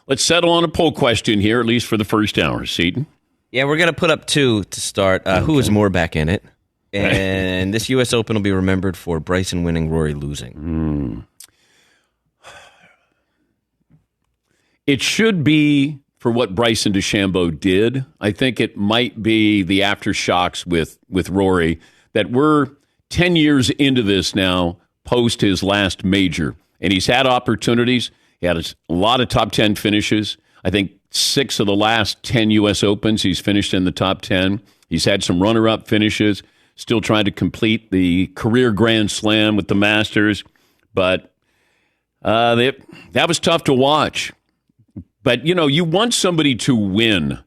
let's settle on a poll question here, at least for the first hour. Seton? Yeah, we're going to put up 2 to start. Who is more back in it? And this U.S. Open will be remembered for Bryson winning, Rory losing. It should be for what Bryson DeChambeau did. I think it might be the aftershocks with Rory that we're 10 years into this now, post his last major. And he's had opportunities. He had a lot of top 10 finishes. I think 6 of the last 10 U.S. Opens, he's finished in the top 10. He's had some runner-up finishes, still trying to complete the career Grand Slam with the Masters. But that was tough to watch. But, you want somebody to win.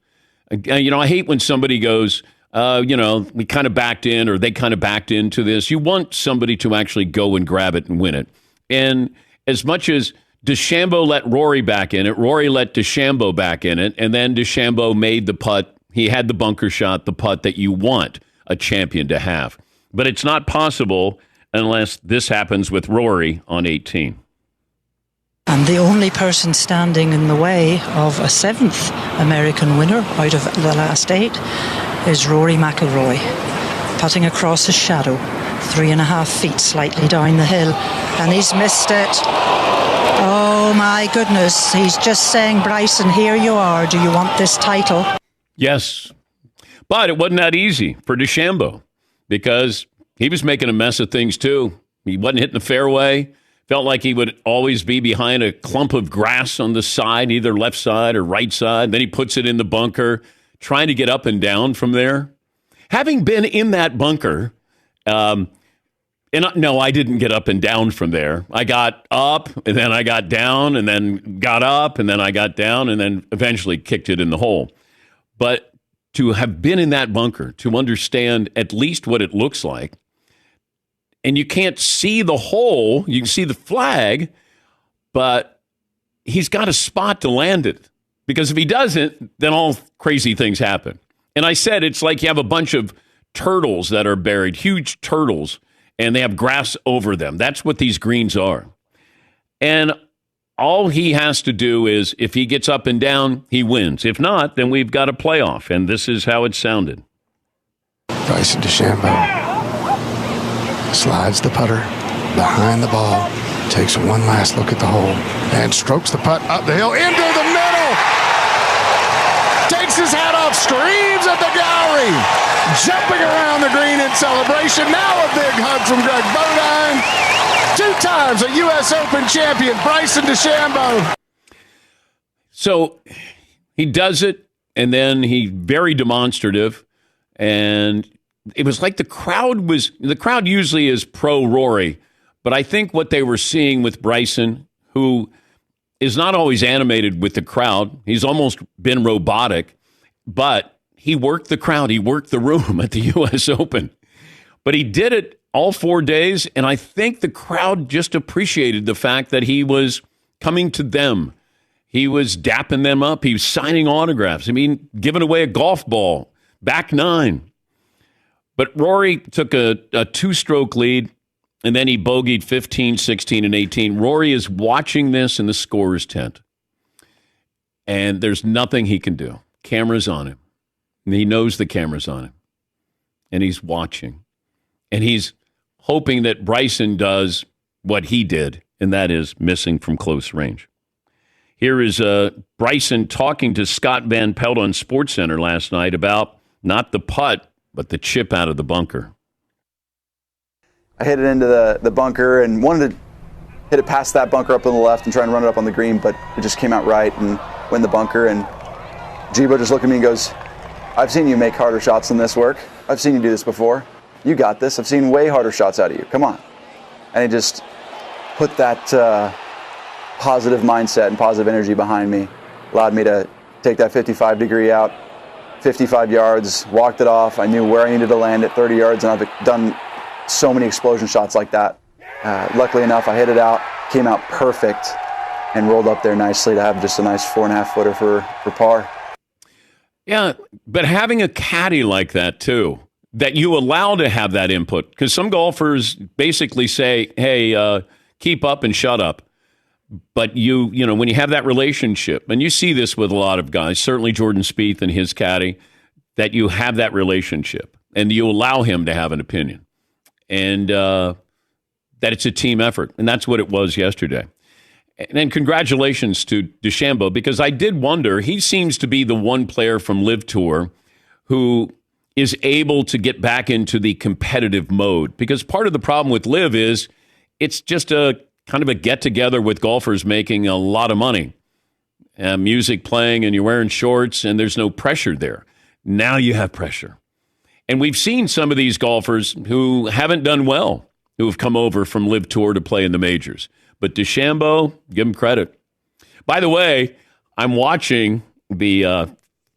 I hate when somebody goes, we kind of backed in or they kind of backed into this. You want somebody to actually go and grab it and win it. And as much as DeChambeau let Rory back in it, Rory let DeChambeau back in it, and then DeChambeau made the putt. He had the bunker shot, the putt that you want a champion to have. But it's not possible unless this happens with Rory on 18. And the only person standing in the way of a 7th American winner out of the last 8 is Rory McIlroy, putting across his shadow, 3.5 feet slightly down the hill, and he's missed it. Oh my goodness, he's just saying, Bryson, here you are, do you want this title? Yes, but it wasn't that easy for DeChambeau because he was making a mess of things too. He wasn't hitting the fairway. Felt like he would always be behind a clump of grass on the side, either left side or right side. Then he puts it in the bunker, trying to get up and down from there. Having been in that bunker, no, I didn't get up and down from there. I got up, and then I got down, and then got up, and then I got down, and then eventually kicked it in the hole. But to have been in that bunker, to understand at least what it looks like, and you can't see the hole. You can see the flag, but he's got a spot to land it. Because if he doesn't, then all crazy things happen. And I said it's like you have a bunch of turtles that are buried, huge turtles, and they have grass over them. That's what these greens are. And all he has to do is, if he gets up and down, he wins. If not, then we've got a playoff. And this is how it sounded. Bryson DeChambeau slides the putter behind the ball, takes one last look at the hole, and strokes the putt up the hill into the middle. Takes his hat off, screams at the gallery, jumping around the green in celebration. Now a big hug from Greg Bodine. 2 times a U.S. Open champion, Bryson DeChambeau. So he does it, and then he's very demonstrative, and it was like the crowd usually is pro Rory, but I think what they were seeing with Bryson, who is not always animated with the crowd, he's almost been robotic, but he worked the crowd, he worked the room at the U.S. Open. But he did it all 4 days, and I think the crowd just appreciated the fact that he was coming to them. He was dapping them up. He was signing autographs. I mean, giving away a golf ball, back 9. But Rory took a 2-stroke lead, and then he bogeyed 15, 16, and 18. Rory is watching this in the scorer's tent, and there's nothing he can do. Camera's on him. And he knows the camera's on him, and he's watching. And he's hoping that Bryson does what he did, and that is missing from close range. Here is Bryson talking to Scott Van Pelt on SportsCenter last night about not the putt, but the chip out of the bunker. I hit it into the bunker and wanted to hit it past that bunker up on the left and try and run it up on the green, but it just came out right and went in the bunker. And Jibo just looked at me and goes, I've seen you make harder shots than this work. I've seen you do this before. You got this. I've seen way harder shots out of you. Come on. And he just put that positive mindset and positive energy behind me, allowed me to take that 55-degree out, 55 yards, walked it off. I knew where I needed to land at 30 yards, and I've done so many explosion shots like that. Luckily enough, I hit it out, came out perfect, and rolled up there nicely to have just a nice 4.5-footer for par. Yeah, but having a caddy like that, too, that you allow to have that input, because some golfers basically say, hey, keep up and shut up. But you know, when you have that relationship, and you see this with a lot of guys, certainly Jordan Spieth and his caddy, that you have that relationship and you allow him to have an opinion, and that it's a team effort. And that's what it was yesterday. And then congratulations to DeChambeau, because I did wonder, he seems to be the one player from Live Tour who is able to get back into the competitive mode. Because part of the problem with Live is it's just a kind of a get-together with golfers making a lot of money. Music playing, and you're wearing shorts, and there's no pressure there. Now you have pressure. And we've seen some of these golfers who haven't done well, who have come over from Live Tour to play in the majors. But DeChambeau, give him credit. By the way, I'm watching the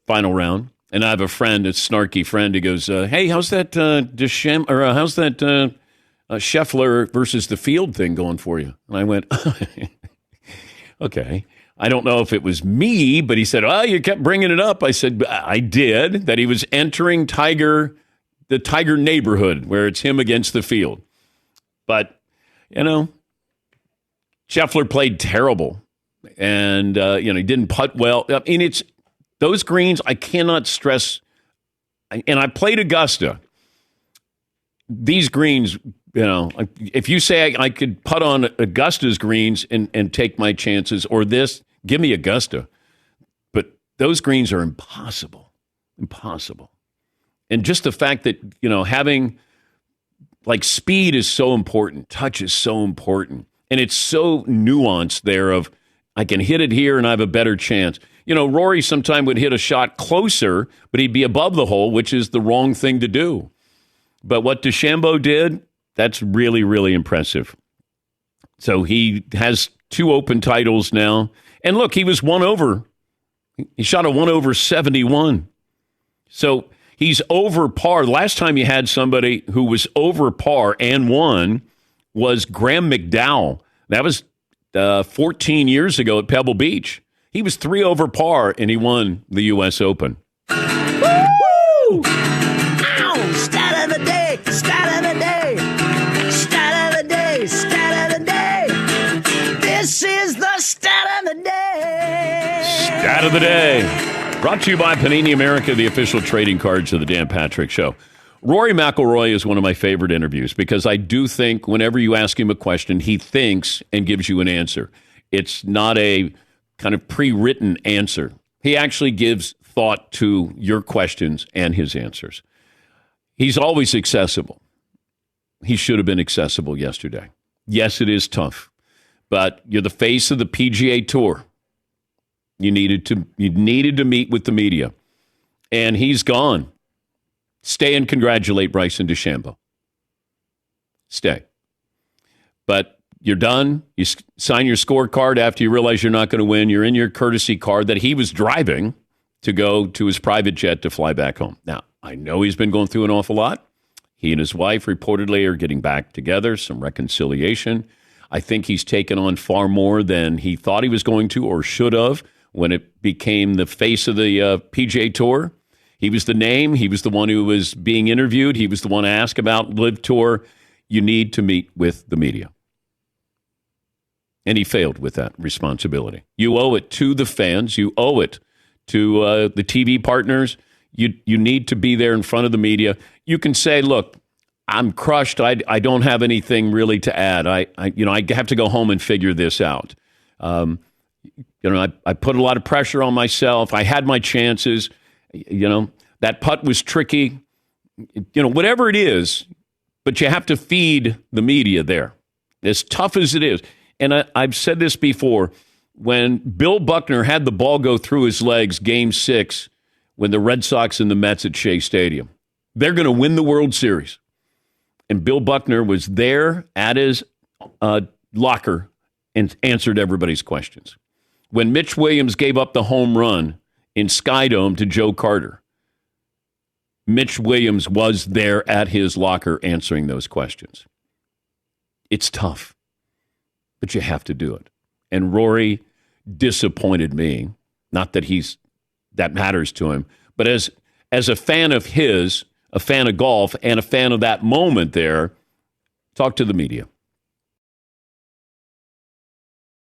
final round, and I have a friend, a snarky friend, who goes, "Hey, how's that DeChambeau, or how's that Scheffler versus the field thing going for you?" And I went, "Okay." I don't know if it was me, but he said, "Oh, you kept bringing it up." I said, "I did." That he was entering the Tiger neighborhood where it's him against the field. But you know, Scheffler played terrible, and he didn't putt well. I mean, it's those greens. I cannot stress. And I played Augusta. These greens, if you say I could putt on Augusta's greens and take my chances, or this, give me Augusta. But those greens are impossible. And just the fact that, having speed is so important, touch is so important. And it's so nuanced there of, I can hit it here and I have a better chance. Rory sometime would hit a shot closer, but he'd be above the hole, which is the wrong thing to do. But what DeChambeau did, that's really, really impressive. So he has 2 open titles now. And look, he was 1 over. He shot a 1 over 71. So he's over par. The last time you had somebody who was over par and won was Graham McDowell. That was 14 years ago at Pebble Beach. He was 3 over par, and he won the U.S. Open. Woo! Ow! Stat of the day! Stat of the day! Stat of the day! Stat of the day! This is the stat of the day! Stat of the day. Brought to you by Panini America, the official trading cards of the Dan Patrick Show. Rory McIlroy is one of my favorite interviews because I do think whenever you ask him a question, he thinks and gives you an answer. It's not a kind of pre-written answer. He actually gives thought to your questions and his answers. He's always accessible. He should have been accessible yesterday. Yes, it is tough, but you're the face of the PGA Tour. You needed to meet with the media, and he's gone. Stay and congratulate Bryson DeChambeau. Stay. But you're done. You sign your scorecard after you realize you're not going to win. You're in your courtesy car that he was driving to go to his private jet to fly back home. Now, I know he's been going through an awful lot. He and his wife reportedly are getting back together, some reconciliation. I think he's taken on far more than he thought he was going to or should have when it became the face of the PGA Tour. He was the name. He was the one who was being interviewed. He was the one asked about Live Tour. You need to meet with the media. And he failed with that responsibility. You owe it to the fans. You owe it to the TV partners. You need to be there in front of the media. You can say, look, I'm crushed. I don't have anything really to add. I have to go home and figure this out. I put a lot of pressure on myself. I had my chances. That putt was tricky. Whatever it is, but you have to feed the media there. As tough as it is. And I've said this before, when Bill Buckner had the ball go through his legs, Game 6, when the Red Sox and the Mets at Shea Stadium, they're going to win the World Series. And Bill Buckner was there at his locker and answered everybody's questions. When Mitch Williams gave up the home run in Skydome to Joe Carter, Mitch Williams was there at his locker answering those questions. It's tough, but you have to do it. And Rory disappointed me. Not that that matters to him, but as a fan of his, a fan of golf, and a fan of that moment there, talk to the media.